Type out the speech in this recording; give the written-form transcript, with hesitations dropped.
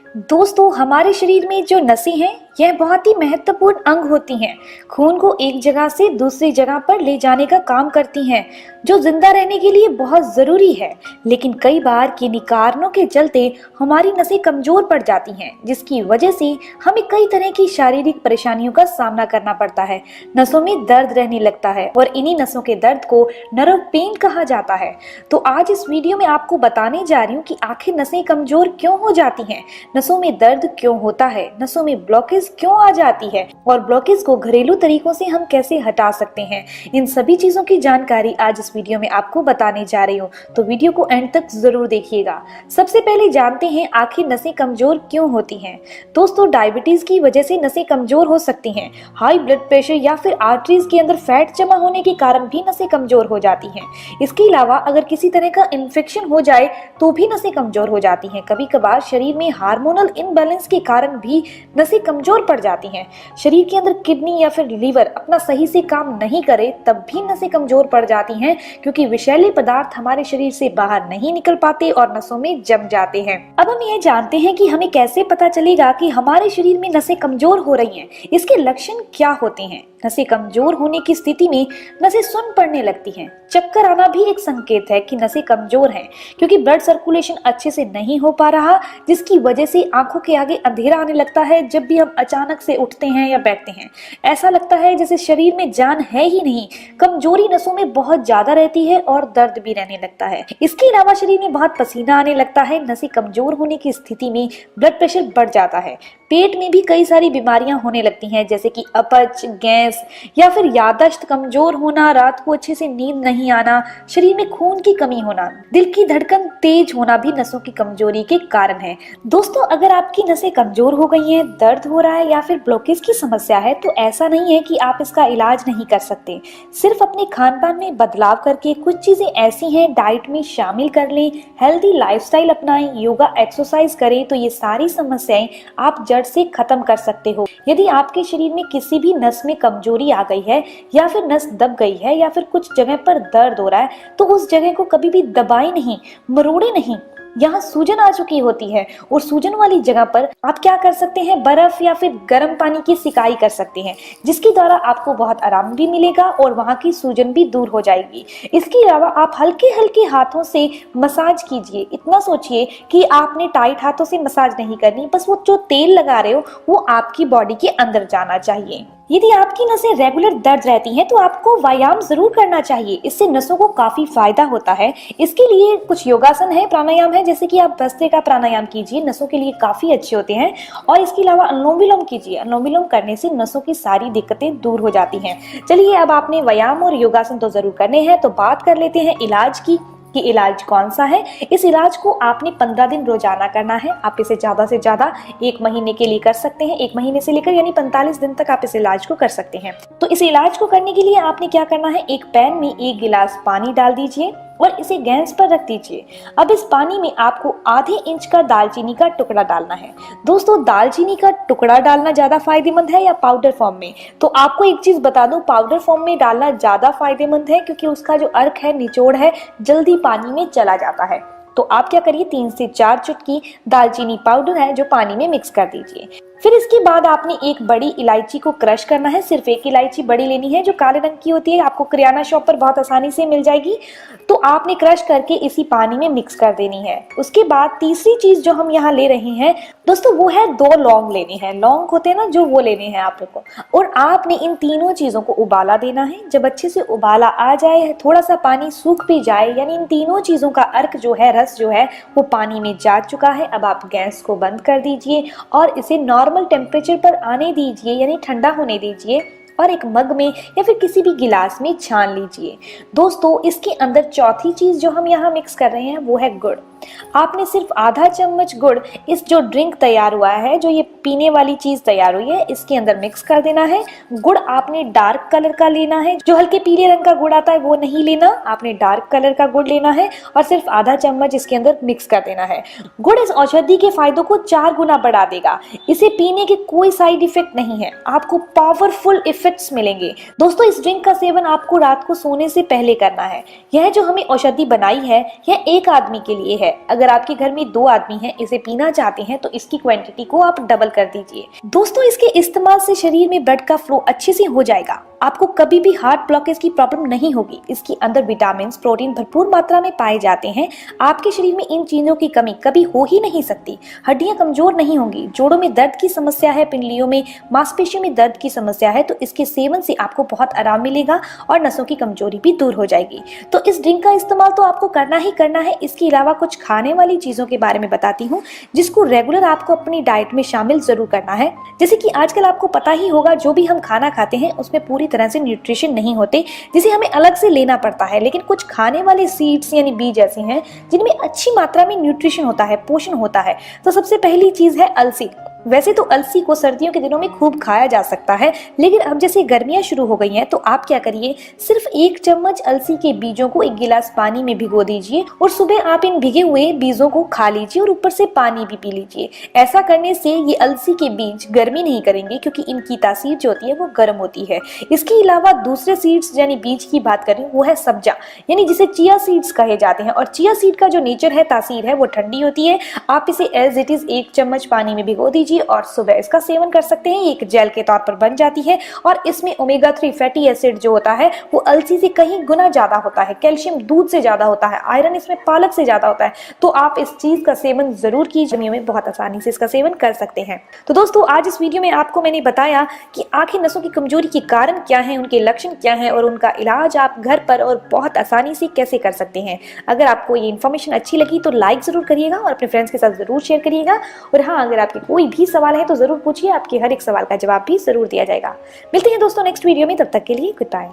दोस्तों, हमारे शरीर में जो नसें हैं यह बहुत ही महत्वपूर्ण अंग होती हैं। खून को एक जगह से दूसरी जगह पर ले जाने का काम करती हैं, जो जिंदा रहने के लिए बहुत जरूरी है। लेकिन कई बार किन्हीं कारणों के चलते हमारी नसें कमजोर पड़ जाती हैं, जिसकी वजह से हमें कई तरह की शारीरिक परेशानियों का सामना करना पड़ता है। नसों में दर्द रहने लगता है और इन्हीं नसों के दर्द को नर्व पेन कहा जाता है। तो आज इस वीडियो में आपको बताने जा रही हूँ कि आखिर नसें कमजोर क्यों हो जाती हैं, नसों में दर्द क्यों होता है, नसों में ब्लॉकेज क्यों आ जाती है और ब्लॉकेज को घरेलू तरीकों से हम कैसे हटा सकते हैं। इन सभी चीजों की जानकारी आज इस वीडियो में आपको बताने जा रही हूँ, तो वीडियो को एंड तक जरूर देखिएगा। सबसे पहले जानते हैं आखिर नसें कमजोर क्यों होती हैं। दोस्तों, डायबिटीज की वजह से नसें कमजोर हो सकती हैं। हाई ब्लड प्रेशर या फिर आर्टरीज के अंदर फैट जमा होने के कारण भी नसें कमजोर हो जाती हैं। इसके अलावा अगर किसी तरह का इन्फेक्शन हो जाए तो भी नसें कमजोर हो जाती हैं। कभी कभार शरीर में हार्मोनल इनबैलेंस के कारण भी नसें कमजोर पड़ जाती हैं। शरीर के अंदर किडनी या फिर लीवर अपना सही से काम नहीं करे तब भी नसें कमजोर पड़ जाती हैं, क्योंकि विषैले पदार्थ हमारे शरीर से बाहर नहीं निकल पाते और नसों में जम जाते हैं। अब हम ये जानते हैं कि हमें कैसे पता चलेगा कि हमारे शरीर में नसें कमजोर हो रही हैं। इसके लक्षण क्या होते हैं। नसें कमजोर होने की स्थिति में नसें सुन्न पड़ने लगती हैं। चक्कर आना भी एक संकेत है कि नसें कमजोर हैं, क्योंकि ब्लड सर्कुलेशन अच्छे से नहीं हो पा रहा, जिसकी वजह से आंखों के आगे अंधेरा आने लगता है जब भी हम अचानक से उठते हैं या बैठते हैं। ऐसा लगता है जैसे शरीर में जान है ही नहीं। कमजोरी नसों में बहुत ज्यादा रहती है और दर्द भी रहने लगता है। इसके अलावा शरीर में बहुत पसीना आने लगता है। नसें कमजोर होने की स्थिति में ब्लड प्रेशर बढ़ जाता है। पेट में भी कई सारी बीमारियां होने लगती हैं, जैसे कि अपच, गैस या फिर याददाश्त कमजोर होना, रात को अच्छे से नींद नहीं आना, शरीर में खून की कमी होना, दिल की धड़कन तेज होना भी नसों की कमजोरी के कारण है। दोस्तों, अगर आपकी नसें कमजोर हो गई हैं, दर्द हो रहा है या फिर ब्लॉकेज की समस्या है, तो ऐसा नहीं है कि आप इसका इलाज नहीं कर सकते। सिर्फ अपने खान पान में बदलाव करके कुछ चीजें ऐसी हैं डाइट में शामिल कर लें, हेल्दी लाइफस्टाइल अपनाएं, योगा एक्सरसाइज करें, तो ये सारी समस्याएं आप जड़ से खत्म कर सकते हो। यदि आपके शरीर में किसी भी नस में कमजोरी आ गई है या फिर नस दब गई है या फिर कुछ जगह पर दर्द हो रहा है, तो उस जगह को कभी भी दबाएं नहीं, मरोड़े नहीं। यहाँ सूजन आ चुकी होती है और सूजन वाली जगह पर आप क्या कर सकते हैं, बर्फ या फिर गर्म पानी की सिकाई कर सकते हैं, जिसके द्वारा आपको बहुत आराम भी मिलेगा और वहाँ की सूजन भी दूर हो जाएगी। इसके अलावा आप हल्के हल्के हाथों से मसाज कीजिए। इतना सोचिए कि आपने टाइट हाथों से मसाज नहीं करनी, बस वो जो तेल लगा रहे हो वो आपकी बॉडी के अंदर जाना चाहिए। यदि आपकी नसें रेगुलर दर्द रहती हैं तो आपको व्यायाम जरूर करना चाहिए। इससे नसों को काफी फायदा होता है। इसके लिए कुछ योगासन है, प्राणायाम है, जैसे कि आप भस्त्रिका प्राणायाम कीजिए, नसों के लिए काफी अच्छे होते हैं। और इसके अलावा अनुलोम विलोम कीजिए। अनुलोम विलोम करने से नसों की सारी दिक्कतें दूर हो जाती हैं। चलिए, अब आपने व्यायाम और योगासन तो जरूर करने हैं, तो बात कर लेते हैं इलाज की कि इलाज कौन सा है। इस इलाज को आपने 15 दिन रोजाना करना है। आप इसे ज्यादा से ज्यादा 1 महीने के लिए कर सकते हैं। 1 महीने से लेकर यानी 45 दिन तक आप इस इलाज को कर सकते हैं। तो इस इलाज को करने के लिए आपने क्या करना है, एक पैन में 1 गिलास पानी डाल दीजिए और इसे गैस पर रख दीजिए। अब इस पानी में आपको आधे इंच का दालचीनी का टुकड़ा डालना है। दोस्तों, दालचीनी का टुकड़ा डालना ज्यादा फायदेमंद है या पाउडर फॉर्म में? तो आपको एक चीज बता दूं, पाउडर फॉर्म में डालना ज्यादा फायदेमंद है, क्योंकि उसका जो अर्क है, निचोड़ है, जल्दी पानी में चला जाता है। तो आप क्या करिए, 3 से 4 चुटकी दालचीनी पाउडर है जो पानी में मिक्स कर दीजिए। फिर इसके बाद आपने एक बड़ी इलायची को क्रश करना है। सिर्फ एक इलायची बड़ी लेनी है जो काले रंग की होती है, आपको किराना शॉप पर बहुत आसानी से मिल जाएगी। तो आपने क्रश करके इसी पानी में मिक्स कर देनी है। उसके बाद तीसरी चीज जो हम यहाँ ले रहे हैं दोस्तों, वो है 2 लौंग लेने हैं। लौंग होते हैं ना, जो वो लेने हैं आप लोग को। और आपने इन तीनों चीजों को उबाला देना है। जब अच्छे से उबाला आ जाए, थोड़ा सा पानी सूख भी जाए, यानी इन तीनों चीजों का अर्क जो है, रस जो है, वो पानी में जा चुका है। अब आप गैस को बंद कर दीजिए और इसे नॉर्मल टेम्परेचर पर आने दीजिए, यानी ठंडा होने दीजिए, और एक मग में या फिर किसी भी गिलास में छान लीजिए। दोस्तों, इसके अंदर चौथी चीज जो हम यहाँ मिक्स कर रहे हैं वो है गुड़। आपने सिर्फ आधा चम्मच गुड़ इस जो ड्रिंक तैयार हुआ है, जो ये पीने वाली चीज तैयार हुई है, इसके अंदर मिक्स कर देना है। गुड़ आपने डार्क कलर का लेना है, जो हल्के पीले रंग का गुड़ आता है वो नहीं लेना, आपने डार्क कलर का गुड़ लेना है और सिर्फ आधा चम्मच इसके अंदर मिक्स कर देना है। गुड़ इस औषधि के फायदों को 4 गुना बढ़ा देगा। इसे पीने के कोई साइड इफेक्ट नहीं है, आपको पावरफुल इफेक्ट्स मिलेंगे। दोस्तों, इस ड्रिंक का सेवन आपको रात को सोने से पहले करना है। यह जो हमें औषधि बनाई है, यह एक आदमी के लिए है। अगर आपके घर में 2 आदमी हैं, इसे पीना चाहते हैं तो इसकी क्वांटिटी को आप डबल कर दीजिए। दोस्तों, इसके इस्तेमाल से शरीर में ब्लड का फ्लो अच्छे से हो जाएगा। आपको कभी भी हार्ट ब्लॉकेज की प्रॉब्लम नहीं होगी। इसके अंदर विटामिन, प्रोटीन भरपूर मात्रा में पाए जाते हैं। आपके शरीर में इन चीजों की कमी कभी हो ही नहीं सकती। हड्डियां कमजोर नहीं होंगी। जोड़ों में दर्द की समस्या है, पिंडलियों में, मांसपेशियों में दर्द की समस्या है, तो इसके सेवन से आपको बहुत आराम मिलेगा और नसों की कमजोरी भी दूर हो जाएगी। तो इस ड्रिंक का इस्तेमाल तो आपको करना ही करना है। इसके अलावा कुछ खाने वाली चीजों के बारे में बताती हूँ जिसको रेगुलर आपको अपनी डाइट में शामिल जरूर करना है। जैसे कि आजकल आपको पता ही होगा, जो भी हम खाना खाते हैं उसमें पूरी तरह से न्यूट्रिशन नहीं होते, जिसे हमें अलग से लेना पड़ता है। लेकिन कुछ खाने वाले सीड्स यानी बीज ऐसे हैं जिनमें अच्छी मात्रा में न्यूट्रिशन होता है, पोषण होता है। तो सबसे पहली चीज है अलसी। वैसे तो अलसी को सर्दियों के दिनों में खूब खाया जा सकता है, लेकिन अब जैसे गर्मियां शुरू हो गई हैं तो आप क्या करिए, सिर्फ 1 चम्मच अलसी के बीजों को 1 गिलास पानी में भिगो दीजिए और सुबह आप इन भिगे हुए बीजों को खा लीजिए और ऊपर से पानी भी पी लीजिए। ऐसा करने से ये अलसी के बीज गर्मी नहीं करेंगे, क्योंकि इनकी तासीर जो होती है वो गर्म होती है। इसके अलावा दूसरे सीड्स यानी बीज की बात करें, वो है सब्जा, यानी जिसे चिया सीड्स कहे जाते हैं। और चिया सीड का जो नेचर है, तासीर है, वो ठंडी होती है। आप इसे एज इट इज 1 चम्मच पानी में भिगो दीजिए और सुबह इसका सेवन कर सकते हैं। एक जेल के तौर पर बन जाती है और इसमें ओमेगा 3 फैटी एसिड जो होता है वो अलसी से कहीं गुना ज्यादा होता है। कैल्शियम दूध से ज्यादा होता है, आयरन इसमें पालक से ज्यादा होता है। तो आप इस चीज का सेवन जरूर कीजिए, गर्मियों में बहुत आसानी से इसका सेवन कर सकते हैं। तो दोस्तों, आज इस वीडियो में आपको मैंने बताया कि आंखें नसों की कमजोरी के कारण क्या है, उनके लक्षण क्या है और उनका इलाज आप घर पर और बहुत आसानी से कैसे कर सकते हैं। अगर आपको ये इन्फॉर्मेशन अच्छी लगी तो लाइक जरूर करिएगा और अपने फ्रेंड्स के साथ जरूर शेयर करिएगा। और हाँ, अगर आपके कोई भी सवाल है तो जरूर पूछिए, आपके हर एक सवाल का जवाब भी जरूर दिया जाएगा। मिलते हैं दोस्तों नेक्स्ट वीडियो में, तब तक के लिए गुड बाय।